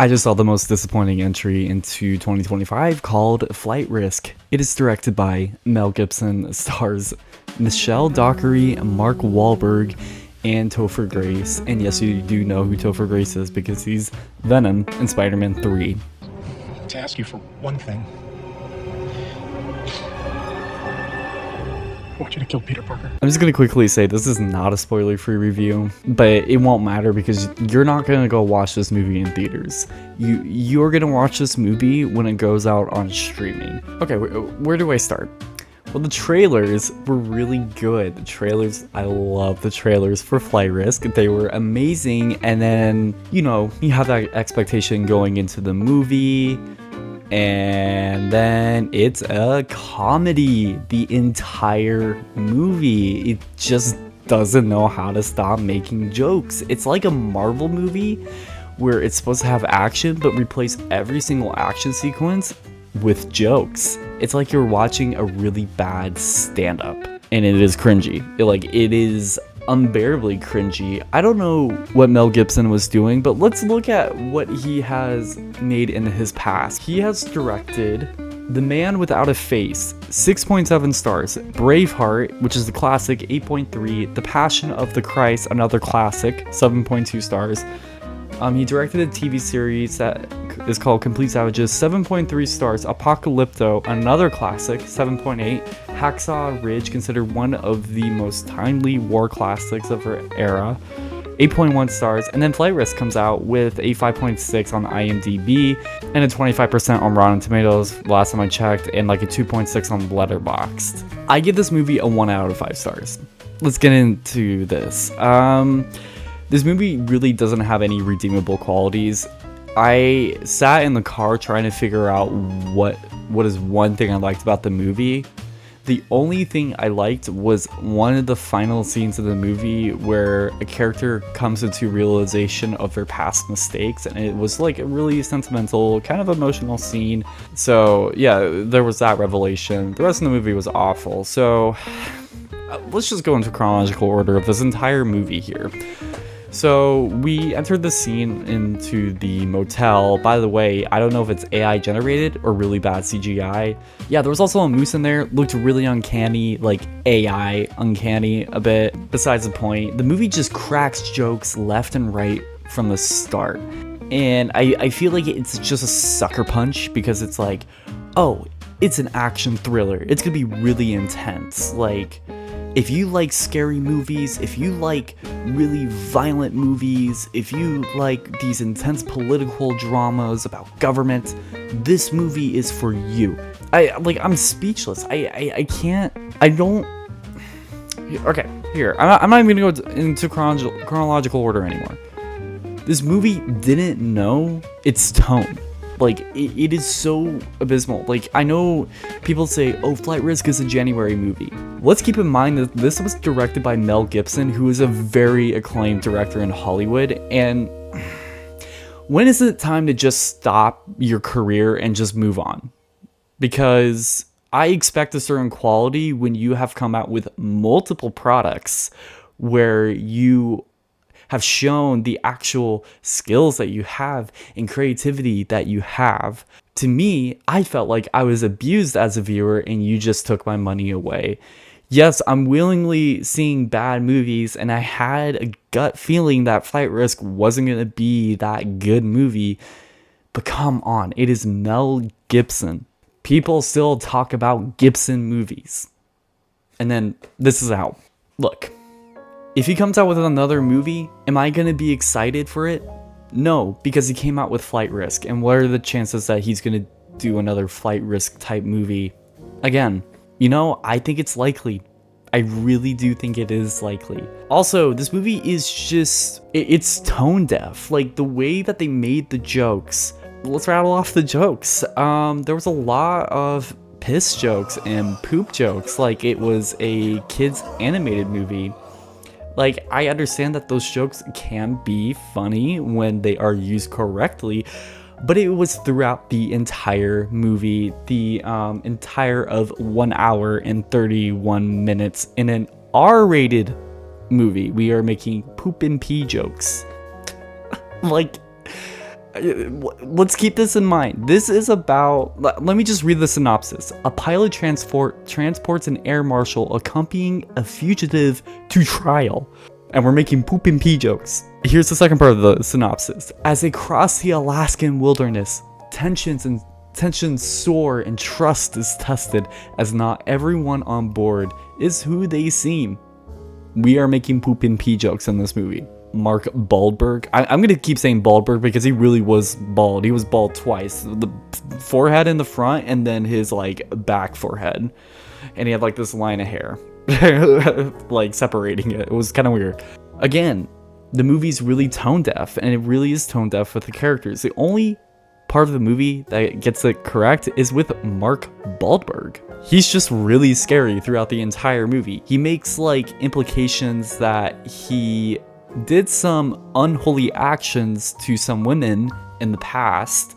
I just saw the most disappointing entry into 2025 called Flight Risk. It is directed by Mel Gibson, stars Michelle Dockery, Mark Wahlberg, and Topher Grace. And yes, you do know who Topher Grace is because he's Venom in Spider-Man 3. To ask you for one thing. I want you to kill Peter Parker. I'm just gonna quickly say this is not a spoiler-free review, but it won't matter because you're not gonna go watch this movie in theaters. You're gonna watch this movie when it goes out on streaming. Okay, where do I start? Well, the trailers were really good. I love the trailers for Flight Risk. They were amazing, and then, you have that expectation going into the movie, and then it's a comedy the entire movie. It just doesn't know how to stop making jokes. It's like a Marvel movie where it's supposed to have action but replace every single action sequence with jokes. It's like you're watching a really bad stand-up, and it is cringy. It is unbearably cringy. I don't know what Mel Gibson was doing, but let's look at what he has made in his past. He has directed The Man Without a Face, 6.7 stars. Braveheart, which is the classic, 8.3. The Passion of the Christ, another classic, 7.2 stars. He directed a TV series that is called Complete Savages, 7.3 stars. Apocalypto, another classic, 7.8. Hacksaw Ridge, considered one of the most timely war classics of her era, 8.1 stars. And then Flight Risk comes out with a 5.6 on IMDb and a 25% on Rotten Tomatoes last time I checked, and like a 2.6 on Letterboxd. I give this movie a 1 out of 5 stars. Let's get into this. This movie really doesn't have any redeemable qualities. I sat in the car trying to figure out what is one thing I liked about the movie. The only thing I liked was one of the final scenes of the movie where a character comes into realization of their past mistakes, and it was like a really sentimental, kind of emotional scene. So yeah, there was that revelation. The rest of the movie was awful. So let's just go into chronological order of this entire movie here. So we entered the scene into the motel. By the way, I don't know if it's AI generated or really bad CGI. Yeah, there was also a moose in there. Looked really uncanny, like AI uncanny a bit. Besides the point, the movie just cracks jokes left and right from the start. And I feel like it's just a sucker punch because it's like, oh, it's an action thriller. It's gonna be really intense. Like, if you like scary movies, if you like really violent movies, if you like these intense political dramas about government, this movie is for you. I'm speechless. I can't, I don't, okay, here, I'm not even gonna go into chronological order anymore. This movie didn't know its tone. Like, it is so abysmal. Like, I know people say, oh, Flight Risk is a January movie. Let's keep in mind that this was directed by Mel Gibson, who is a very acclaimed director in Hollywood. And when is it time to just stop your career and just move on? Because I expect a certain quality when you have come out with multiple products where you have shown the actual skills that you have and creativity that you have. To me, I felt like I was abused as a viewer and you just took my money away. Yes, I'm willingly seeing bad movies, and I had a gut feeling that Flight Risk wasn't going to be that good movie, but come on, it is Mel Gibson. People still talk about Gibson movies. And then this is out. Look. If he comes out with another movie, am I going to be excited for it? No, because he came out with Flight Risk, and what are the chances that he's going to do another Flight Risk type movie? Again, I think it's likely. I really do think it is likely. Also, this movie is just, it's tone deaf. Like, the way that they made the jokes. Let's rattle off the jokes. There was a lot of piss jokes and poop jokes, like it was a kids animated movie. Like, I understand that those jokes can be funny when they are used correctly, but it was throughout the entire movie, the entire of 1 hour and 31 minutes in an R-rated movie. We are making poop and pee jokes. Like, Let's keep this in mind. This is about, let me just read the synopsis. A pilot transports an air marshal accompanying a fugitive to trial. And we're making poop and pee jokes. Here's the second part of the synopsis. As they cross the Alaskan wilderness, tensions soar and trust is tested, as not everyone on board is who they seem. We are making poop and pee jokes in this movie. Mark Wahlberg. I'm gonna keep saying Wahlberg because he really was bald. He was bald twice. The forehead in the front and then his like back forehead. And he had like this line of hair like separating it. It was kind of weird. Again, the movie's really tone deaf, and it really is tone deaf with the characters. The only part of the movie that gets it correct is with Mark Wahlberg. He's just really scary throughout the entire movie. He makes like implications that he did some unholy actions to some women in the past.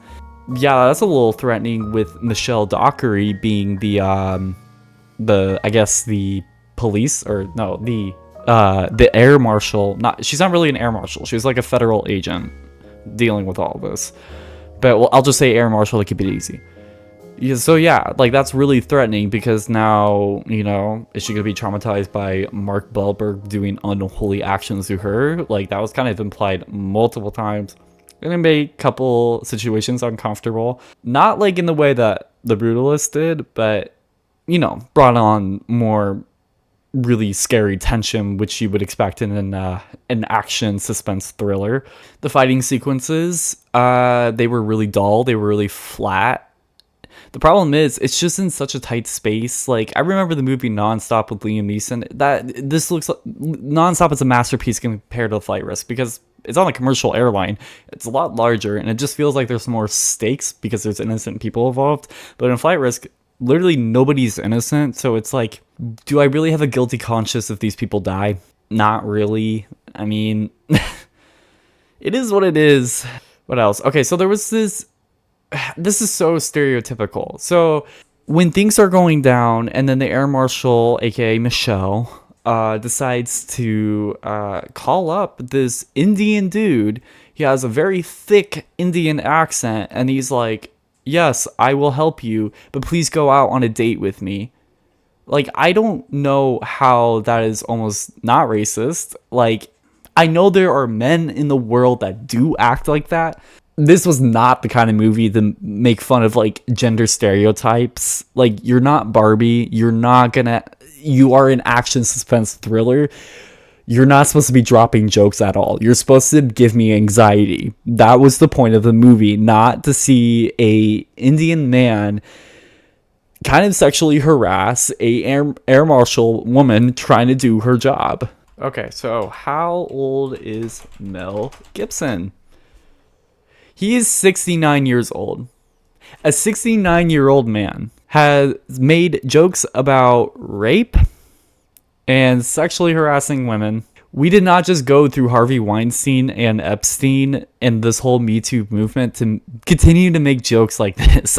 Yeah, that's a little threatening with Michelle Dockery being the I guess the police, or no, the air marshal. She's not really an air marshal. She's like a federal agent dealing with all of this. But well, I'll just say air marshal to keep it easy. Yeah, so yeah, like that's really threatening because now, you know, is she gonna be traumatized by Mark Wahlberg doing unholy actions to her? Like that was kind of implied multiple times. And it made a couple situations uncomfortable. Not like in the way that The Brutalist did, but you know, brought on more really scary tension, which you would expect in an action suspense thriller. The fighting sequences, they were really dull. They were really flat. The problem is, it's just in such a tight space. Like, I remember the movie Nonstop with Liam Neeson. This looks like Nonstop is a masterpiece compared to Flight Risk because it's on a commercial airline. It's a lot larger, and it just feels like there's more stakes because there's innocent people involved. But in Flight Risk, literally nobody's innocent, so it's like, do I really have a guilty conscience if these people die? Not really. I mean, it is what it is. What else? Okay, so there was this is so stereotypical. So when things are going down and then the air marshal, aka Michelle, decides to call up this Indian dude. He has a very thick Indian accent, and he's like, yes, I will help you, but please go out on a date with me. Like, I don't know how that is almost not racist. Like, I know there are men in the world that do act like that. This was not the kind of movie to make fun of, like, gender stereotypes. Like, you're not Barbie. You are an action suspense thriller. You're not supposed to be dropping jokes at all. You're supposed to give me anxiety. That was the point of the movie, not to see a Indian man kind of sexually harass a air marshal woman trying to do her job. Okay, so how old is Mel Gibson? He is 69 years old. A 69-year-old man has made jokes about rape and sexually harassing women. We did not just go through Harvey Weinstein and Epstein and this whole Me Too movement to continue to make jokes like this.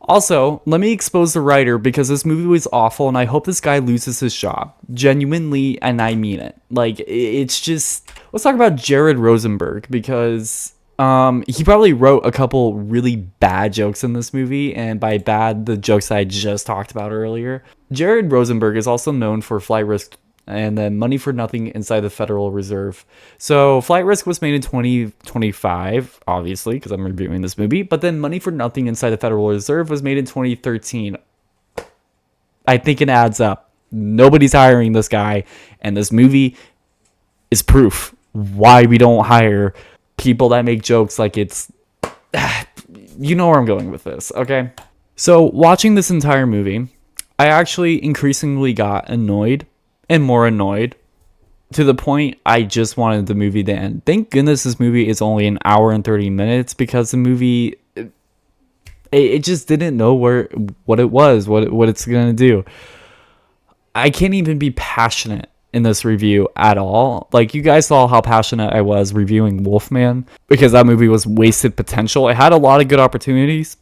Also, let me expose the writer because this movie was awful and I hope this guy loses his job. Genuinely, and I mean it. Like, it's just... Let's talk about Jared Rosenberg because he probably wrote a couple really bad jokes in this movie, and by bad, the jokes I just talked about earlier. Jared Rosenberg is also known for Flight Risk and then Money for Nothing Inside the Federal Reserve. So Flight Risk was made in 2025, obviously, because I'm reviewing this movie, but then Money for Nothing Inside the Federal Reserve was made in 2013. I think it adds up. Nobody's hiring this guy, and this movie is proof why we don't hire people that make jokes like it's... You know where I'm going with this, okay? So watching this entire movie, I actually increasingly got annoyed and more annoyed to the point I just wanted the movie to end. Thank goodness this movie is only an hour and 30 minutes because the movie, it just didn't know what it was, what it's gonna do. I can't even be passionate in this review at all. Like, you guys saw how passionate I was reviewing Wolfman because that movie was wasted potential. It had a lot of good opportunities.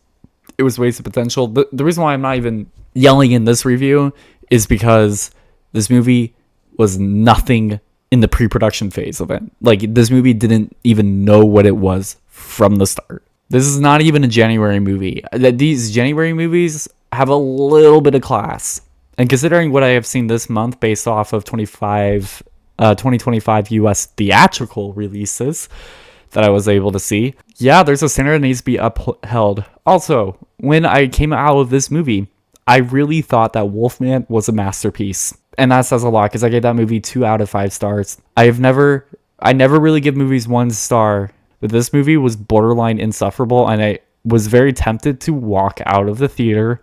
It was wasted potential. The reason why I'm not even yelling in this review is because this movie was nothing in the pre-production phase of it. Like, this movie didn't even know what it was from the start. This is not even a January movie. These January movies have a little bit of class. And considering what I have seen this month based off of 2025 US theatrical releases that I was able to see, yeah, there's a standard that needs to be upheld. Also, when I came out of this movie, I really thought that Wolfman was a masterpiece. And that says a lot because I gave that movie 2 out of 5 stars. I never really give movies 1 star, but this movie was borderline insufferable, and I was very tempted to walk out of the theater